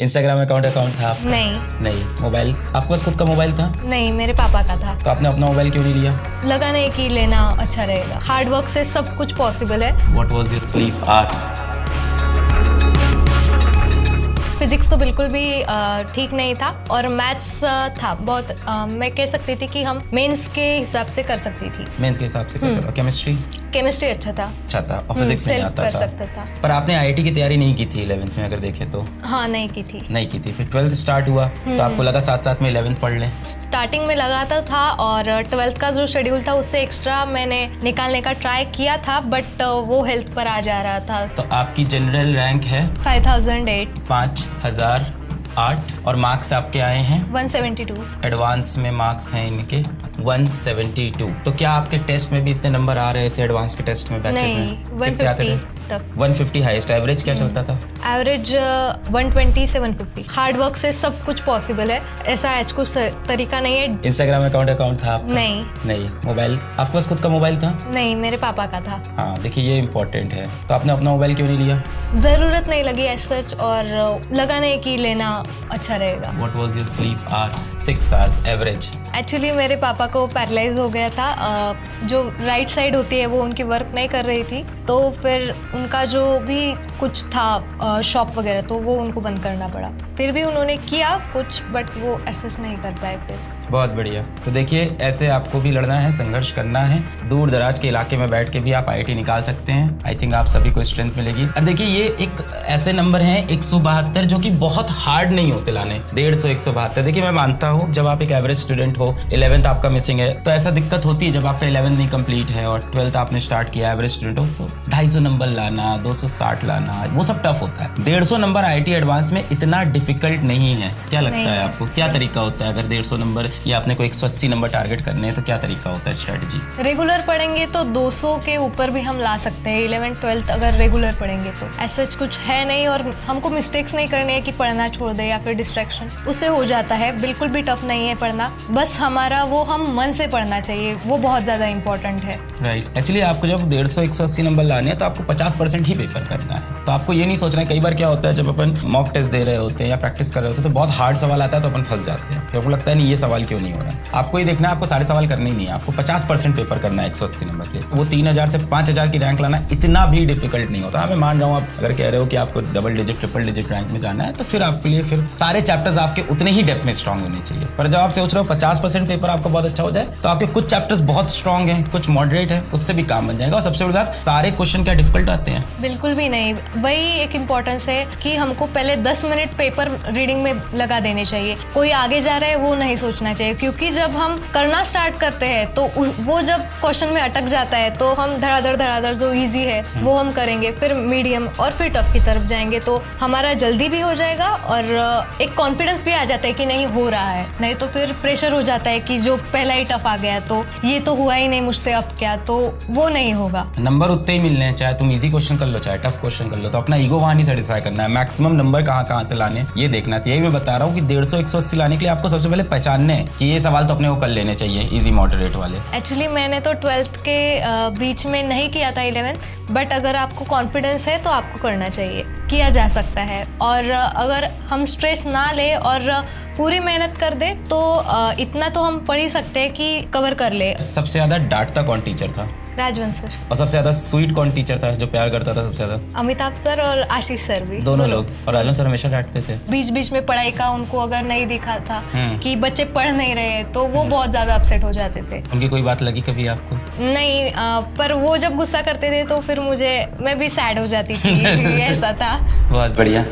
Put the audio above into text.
Instagram account था आपका? नहीं। मोबाइल आपके पास खुद का मोबाइल था? नहीं, मेरे पापा का था। तो आपने अपना मोबाइल क्यों नहीं लिया? लगा नहीं कि लेना अच्छा रहेगा। हार्ड वर्क से सब कुछ पॉसिबल है। What was your sleep hour? Physics तो बिल्कुल भी ठीक नहीं था और मैथ्स था बहुत। मैं कह सकती थी कि हम मेंस के हिसाब से कर सकती थी। मेंस के हिसाब से कर सकता? केमिस्ट्री अच्छा था और फिजिक्स नहीं आता कर था। सकता था। पर आपने आईआईटी की तैयारी नहीं की थी 11th में अगर देखें तो? हाँ, नहीं की थी। फिर 12th स्टार्ट हुआ तो आपको लगा साथ साथ में 11th पढ़ लें? स्टार्टिंग में लगा था और 12th का जो शेड्यूल था उससे एक्स्ट्रा मैंने निकालने का ट्राई किया था, बट वो हेल्थ पर आ जा रहा था। तो आपकी जनरल रैंक है 5008 5008 और मार्क्स आपके आए हैं 172। एडवांस में मार्क्स हैं इनके 172। तो क्या आपके टेस्ट में भी इतने नंबर आ रहे थे एडवांस के टेस्ट में? बैचेस में कितने आते थे? 150 हाईएस्ट। एवरेज क्या चलता था? एवरेज 120 से 150। हार्ड वर्क से सब कुछ पॉसिबल है, ऐसा कुछ तरीका नहीं है। इंस्टाग्राम अकाउंट था आपका? नहीं। मोबाइल आपके पास खुद का मोबाइल था? नहीं, मेरे पापा का था। हाँ, देखिए ये इम्पोर्टेंट है। तो आपने अपना मोबाइल क्यों नहीं लिया? जरूरत नहीं लगी एज सच और लगा नहीं कि लेना अच्छा रहेगा। What was your sleep hour? 6 hours average. Actually मेरे पापा को पैरालाइज हो गया था, जो राइट साइड होती है वो उनकी वर्क नहीं कर रही थी, तो फिर उनका जो भी कुछ था शॉप वगैरह तो वो उनको बंद करना पड़ा। फिर भी उन्होंने किया कुछ, बट वो एसेस नहीं कर पाए फिर। बहुत बढ़िया। तो देखिए ऐसे आपको भी लड़ना है, संघर्ष करना है। दूर दराज के इलाके में बैठ के भी आप आईआईटी निकाल सकते हैं। आई थिंक आप सभी को स्ट्रेंथ मिलेगी। और देखिए ये एक ऐसे नंबर हैं 172 जो कि बहुत हार्ड नहीं होते लाने। 150 172। देखिए मैं मानता हूँ जब आप एक एवरेज स्टूडेंट हो, 11th आपका मिसिंग है, तो ऐसा दिक्कत होती है जब आपका 11th नहीं कंप्लीट है और 12th आपने स्टार्ट किया, एवरेज स्टूडेंट हो, तो 250 नंबर लाना, 260 लाना, वो सब टफ होता है। 150 नंबर आईआईटी एडवांस में इतना डिफिकल्ट नहीं है। क्या लगता है आपको, क्या तरीका होता है अगर 150 नंबर या आपने को 180 नंबर टारगेट करने हैं तो क्या तरीका होता है, स्ट्रेटजी? रेगुलर पढ़ेंगे तो 200 के ऊपर भी हम ला सकते हैं। 11th 12th अगर रेगुलर पढ़ेंगे तो ऐसा कुछ है नहीं, और हमको मिस्टेक्स नहीं करने हैं कि पढ़ना छोड़ दे या फिर डिस्ट्रैक्शन, उससे हो जाता है। बिल्कुल भी टफ नहीं है पढ़ना, बस हमारा वो हम मन से पढ़ना चाहिए, वो बहुत ज्यादा इंपॉर्टेंट है। राइट। एक्चुअली आपको जब 150 180 नंबर लाने हैं तो आपको 50% ही पेपर करना है। तो आपको ये नहीं सोचना है। कई बार क्या होता है जब अपन मॉक टेस्ट दे रहे होते हैं या प्रैक्टिस कर रहे होते हैं तो बहुत हार्ड सवाल आता है तो अपन फंस जाते हैं। फिर आपको लगता है नहीं ये सवाल क्यों नहीं हो रहा है। आपको ये देखना है, आपको सारे सवाल करने ही नहीं है, आपको 50% पेपर करना है 180 नंबर के लिए। वो 3000 से 5000 की रैंक लाना इतना भी डिफिकल्ट नहीं होता। मैं मान रहा हूँ आप अगर कह रहे हो कि आपको double digit triple digit rank में जाना है तो फिर आपके लिए फिर सारे चैप्टर्स आपके उतने ही डेप्थ में स्ट्रॉन्ग होने चाहिए। पर जब आप सोच रहे हो 50% पेपर आपका बहुत अच्छा हो जाए तो आपके कुछ चैप्टर्स बहुत स्ट्रॉन्ग है, कुछ मॉडरेट है, उससे भी काम बन जाएगा। और सबसे बड़ी बात, सारे क्वेश्चन क्या डिफिकल्ट आते हैं? बिल्कुल भी नहीं। वही एक इम्पोर्टेंस है कि हमको पहले 10 मिनट पेपर रीडिंग में लगा देने चाहिए। कोई आगे जा रहा है वो नहीं सोचना चाहिए, क्योंकि जब हम करना स्टार्ट करते हैं तो वो जब क्वेश्चन में अटक जाता है तो हम धड़ाधड़ जो इजी है वो हम करेंगे, फिर मीडियम और फिर टफ की तरफ जाएंगे तो हमारा जल्दी भी हो जाएगा और एक कॉन्फिडेंस भी आ जाता है कि नहीं हो रहा है। नहीं तो फिर प्रेशर हो जाता है कि जो पहला ही टफ आ गया तो ये तो हुआ ही नहीं मुझसे, अब क्या, तो वो नहीं होगा। नंबर उतने ही मिलने हैं, चाहे तुम इजी क्वेश्चन कर लो चाहे टफ क्वेश्चन कर लो। तो अपना ईगो वहां नहीं सेटिस्फाई करना है, मैक्सिमम नंबर कहाँ से लाने ये देखना चाहिए। मैं बता रहा हूँ कि 150 180 लाने के लिए आपको सबसे पहले पहचानने कि ये सवाल तो अपने को कर लेने चाहिए इजी मॉडरेट वाले। एक्चुअली मैंने तो 12th के बीच में नहीं किया था 11th, बट अगर आपको कॉन्फिडेंस है तो आपको करना चाहिए, किया जा सकता है। और अगर हम स्ट्रेस ना ले और पूरी मेहनत कर दे तो इतना तो हम पढ़ ही सकते हैं कि कवर कर ले। सबसे ज्यादा डांटता कौन टीचर था? राजवंश सर। और सबसे ज्यादा स्वीट कौन टीचर था जो प्यार करता था सबसे ज्यादा? अमिताभ सर और आशीष सर भी, दोनों लोग। और राजवंश सर हमेशा डांटते थे। बीच बीच में पढ़ाई का उनको अगर नहीं दिखा था कि बच्चे पढ़ नहीं रहे तो वो बहुत ज्यादा अपसेट हो जाते थे। उनकी कोई बात लगी कभी आपको? नहीं, पर वो जब गुस्सा करते थे तो फिर मैं भी सैड हो जाती थी। ऐसा था। बहुत बढ़िया।